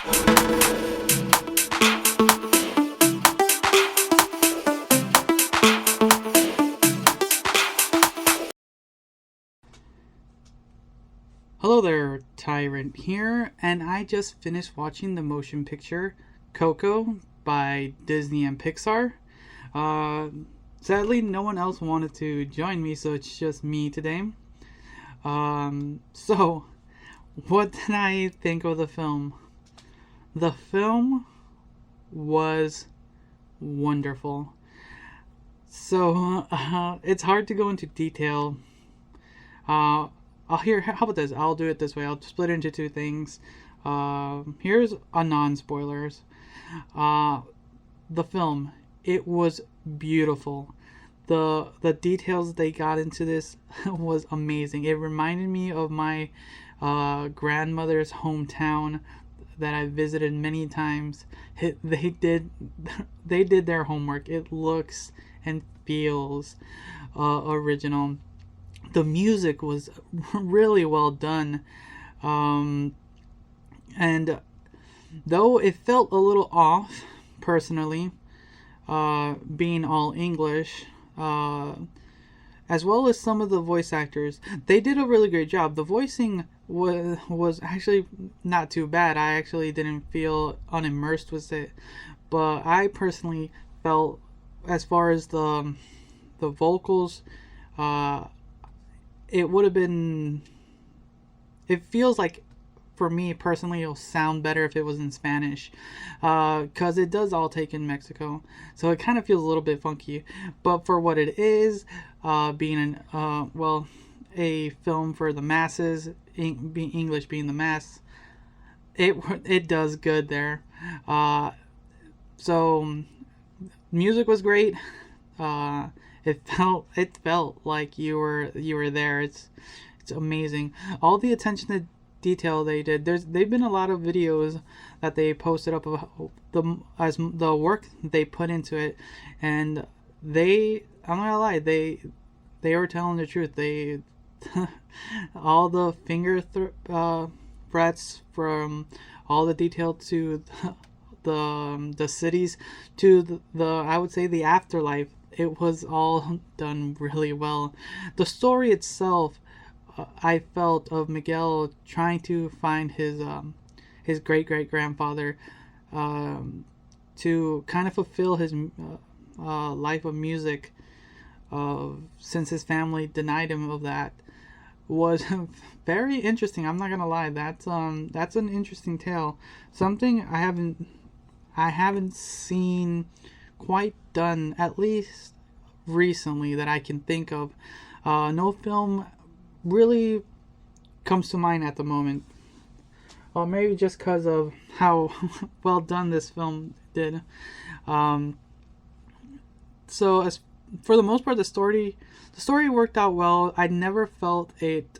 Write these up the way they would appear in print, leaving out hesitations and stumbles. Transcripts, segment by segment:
Hello there, Tyrant here, and I just finished watching the motion picture Coco by Disney and Pixar. Uh, Sadly, no one else wanted to join me, so it's just me today. So, what did I think of the film? The film was wonderful. So, it's hard to go into detail. How about this? I'll do it this way. I'll split it into two things. Here's a non-spoilers. The film, it was beautiful. The details they got into this was amazing. It reminded me of my grandmother's hometown that I visited many times. They did their homework. It looks and feels original. The music was really well done, and though it felt a little off personally, being all English, as well as some of the voice actors, they did a really great job. The voicing was actually not too bad. I actually didn't feel unimmersed with it, but I personally felt, as far as the vocals, it would have been, it feels like, for me personally, it'll sound better if it was in Spanish, because it does all take in Mexico, so it kind of feels a little bit funky. But for what it is, being a film for the masses, English being the mass, it does good there. So music was great. It felt like you were there. It's amazing. All the attention to detail they did. They've been a lot of videos that they posted up of the work they put into it, and I'm not gonna lie, they were telling the truth. They all the frets, from all the detail to the cities, to the I would say the afterlife. It was all done really well. The story itself, I felt, of Miguel trying to find his great grandfather, to kind of fulfill his life of music, since his family denied him of that, was very interesting. I'm not gonna lie. That's an interesting tale. Something I haven't seen quite done, at least recently, that I can think of. No film really comes to mind at the moment. Or maybe just because of how well done this film did. So as for the most part, the story worked out well. I never felt it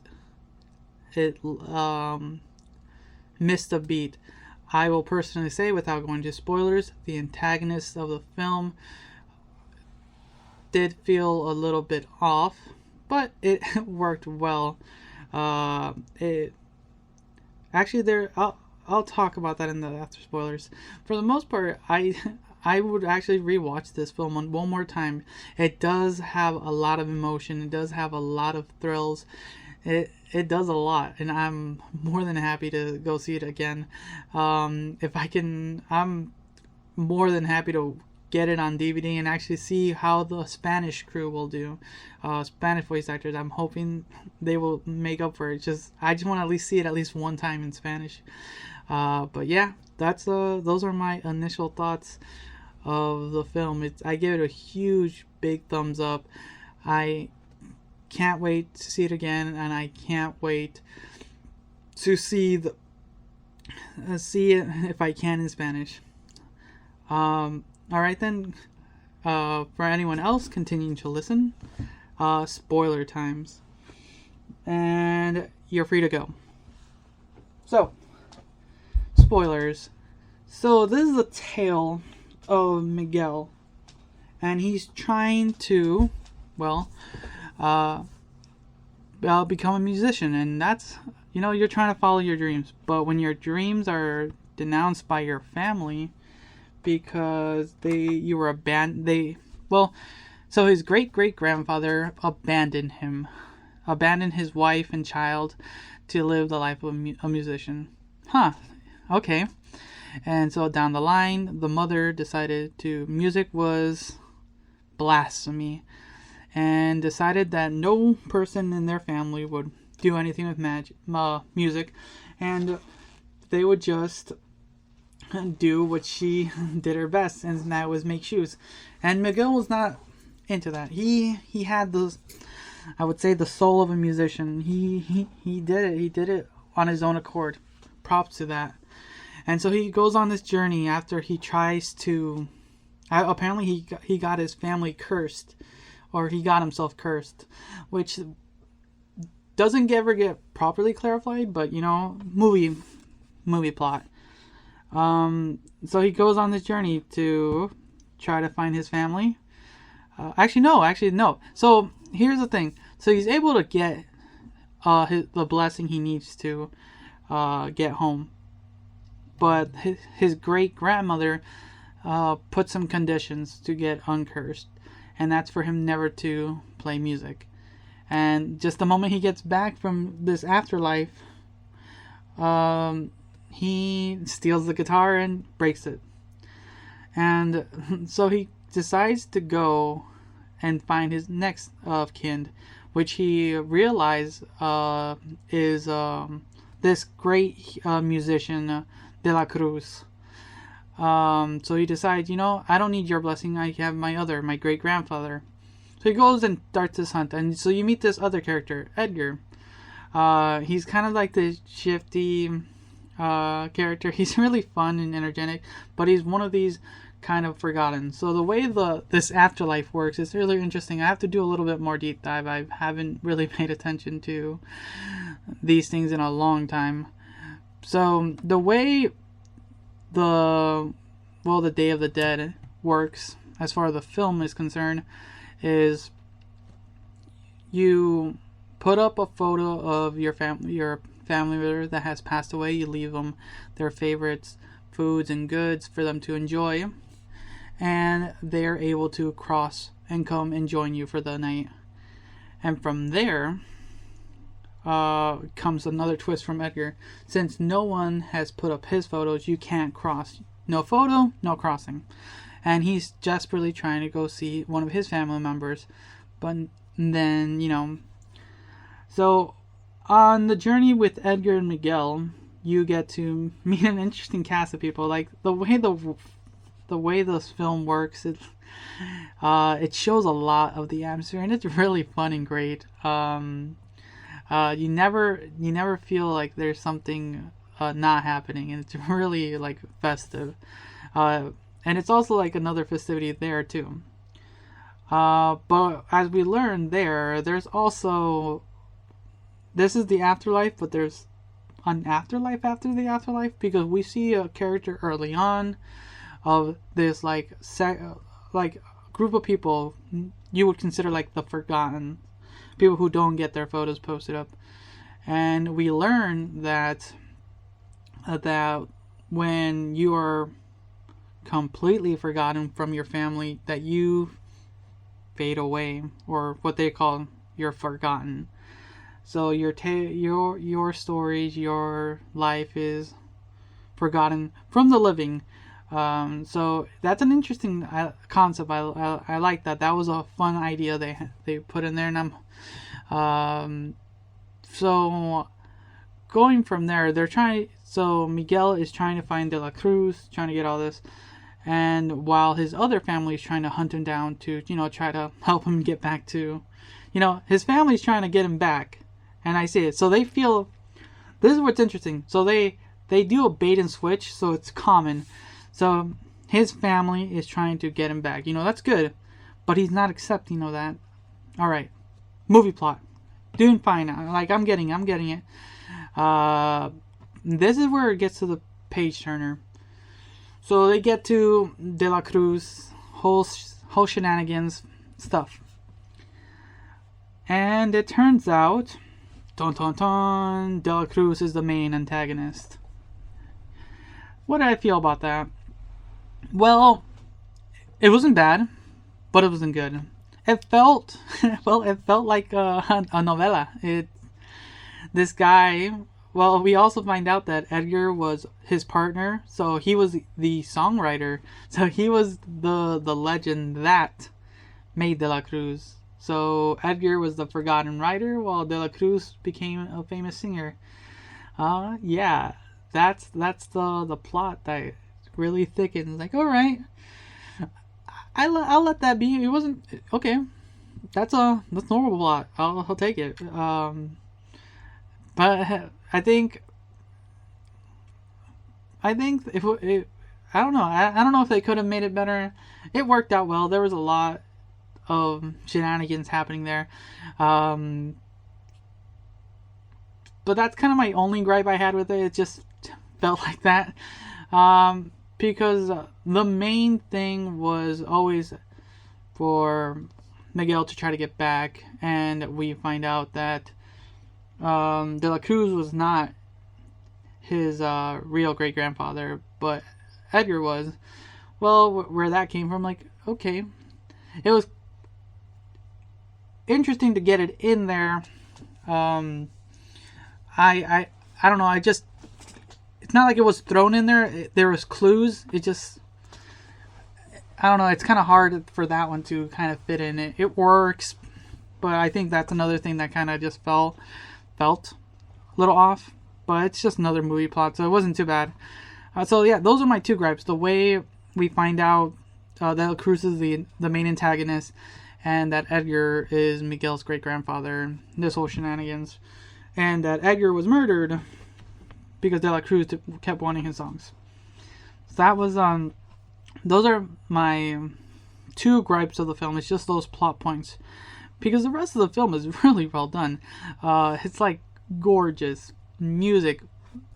missed a beat. I will personally say, without going to spoilers, the antagonist of the film did feel a little bit off, but it worked well. It actually there. I'll talk about that in the after spoilers. For the most part, I would actually rewatch this film one more time. It does have a lot of emotion. It does have a lot of thrills. It does a lot, and I'm more than happy to go see it again. If I can, I'm more than happy to get it on DVD and actually see how the Spanish crew will do. Spanish voice actors, I'm hoping they will make up for it. I just want to at least see it at least one time in Spanish. But yeah, those are my initial thoughts of the film. I give it a huge, big thumbs up. I can't wait to see it again, and I can't wait to see it if I can in Spanish. All right then. For anyone else continuing to listen, spoiler times, and you're free to go. So, spoilers. So this is a tale of Miguel, and he's trying to, become a musician. And that's, you're trying to follow your dreams. But when your dreams are denounced by your family because you were abandoned, so his great-great-grandfather abandoned his wife and child to live the life of a musician. Okay. And so down the line, the mother decided music was blasphemy, and decided that no person in their family would do anything with music, and they would just do what she did her best, and that was make shoes. And Miguel was not into that. He had I would say, the soul of a musician. He did it. He did it on his own accord. Props to that. And so he goes on this journey after he tries to... apparently he got his family cursed. Or he got himself cursed. Which doesn't ever get properly clarified. But, movie plot. So he goes on this journey to try to find his family. Actually, no. So here's the thing. So he's able to get the blessing he needs to get home. But his great-grandmother put some conditions to get uncursed. And that's for him never to play music. And just the moment he gets back from this afterlife, he steals the guitar and breaks it. And so he decides to go and find his next of kin, which he realized is this great musician, De La Cruz. So he decides, I don't need your blessing. I have my great-grandfather. So he goes and starts this hunt. And so you meet this other character, Edgar. He's kind of like this shifty character. He's really fun and energetic, but he's one of these kind of forgotten. So the way this afterlife works is really interesting. I have to do a little bit more deep dive. I haven't really paid attention to these things in a long time. So the way the Day of the Dead works, as far as the film is concerned, is you put up a photo of your family member that has passed away. You leave them their favorites, foods and goods for them to enjoy, and they're able to cross and come and join you for the night. And from there comes another twist from Edgar. Since no one has put up his photos, you can't cross. No photo, no crossing. And he's desperately trying to go see one of his family members. But then, So on the journey with Edgar and Miguel, you get to meet an interesting cast of people. Like the way this film works, it shows a lot of the atmosphere, and it's really fun and great. You never feel like there's something not happening, and it's really like festive. And it's also like another festivity there too. But as we learn there's also, this is the afterlife, but there's an afterlife after the afterlife, because we see a character early on of this like group of people you would consider like the forgotten people who don't get their photos posted up. And we learn that when you are completely forgotten from your family, that you fade away, or what they call you're forgotten. So your stories, your life is forgotten from the living. So that's an interesting concept. I like that. That was a fun idea they put in there, and so going from there, so Miguel is trying to find De La Cruz, trying to get all this, and while his other family is trying to hunt him down to, try to help him get back to, his family's trying to get him back, and I see it. So they feel, this is what's interesting. So they do a bait and switch, so it's common. So his family is trying to get him back. That's good, but he's not accepting that. All right, movie plot, doing fine. Like I'm getting it. This is where it gets to the page turner. So they get to De La Cruz, whole shenanigans stuff, and it turns out Ton ton ton. De la Cruz is the main antagonist. What did I feel about that? Well, it wasn't bad, but it wasn't good. It felt well. It felt like a novela. This guy. Well, we also find out that Edgar was his partner, so he was the songwriter. So he was the legend that made De La Cruz. So Edgar was the forgotten writer, while De La Cruz became a famous singer. Yeah, that's the plot that really thickens. Like, all right, I'll let that be. It wasn't okay. That's normal plot. I'll take it. But I think if it, I don't know. I don't know if they could have made it better. It worked out well. There was a lot of shenanigans happening there. But that's kind of my only gripe I had with it. It just felt like that. Because the main thing was always for Miguel to try to get back, and we find out that De La Cruz was not his real great grandfather, but Edgar was. Well, where that came from, like, okay, it was interesting to get it in there. I don't know. It's not like it was thrown in there. There was clues. It just, I don't know. It's kind of hard for that one to kind of fit in. It works, but I think that's another thing that kind of just felt a little off. But it's just another movie plot, so it wasn't too bad. So yeah, those are my two gripes. The way we find out that Cruz is the main antagonist, and that Edgar is Miguel's great grandfather. This whole shenanigans, and that Edgar was murdered because De La Cruz kept wanting his songs. So that was those are my two gripes of the film. It's just those plot points, because the rest of the film is really well done. It's like gorgeous music,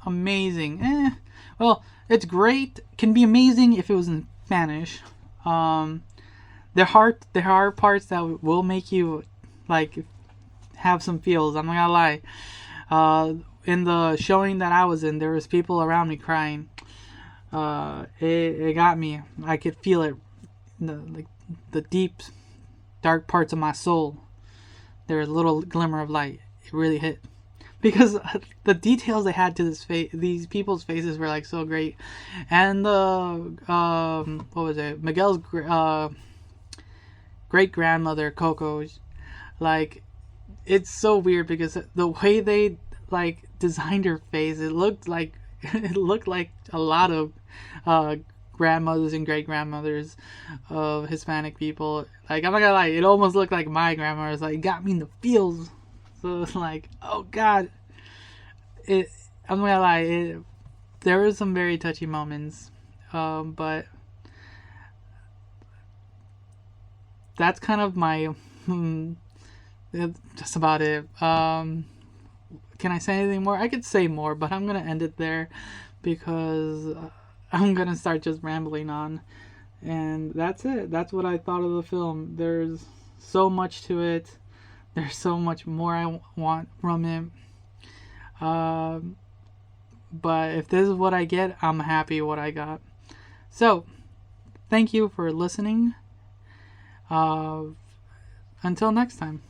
amazing. Well, it's great. Can be amazing if it was in Spanish. There are parts that will make you like have some feels. I'm not gonna lie. In the showing that I was in, there was people around me crying. It got me. I could feel it, the deep, dark parts of my soul. There was a little glimmer of light. It really hit, because the details they had to these people's faces were like so great, and the what was it? Miguel's great grandmother Coco, like, it's so weird because the way they like designed her face, it looked like a lot of grandmothers and great grandmothers of Hispanic people. Like, I'm not gonna lie, it almost looked like my grandma. It's like, it got me in the feels. So it's like, oh god, I'm not gonna lie, there were some very touchy moments, but that's kind of my just about it. Can I say anything more? I could say more, but I'm gonna end it there because I'm gonna start just rambling on. And that's it. That's what I thought of the film. There's so much to it. There's so much more I want from it. But if this is what I get, I'm happy what I got. So, thank you for listening. Until next time.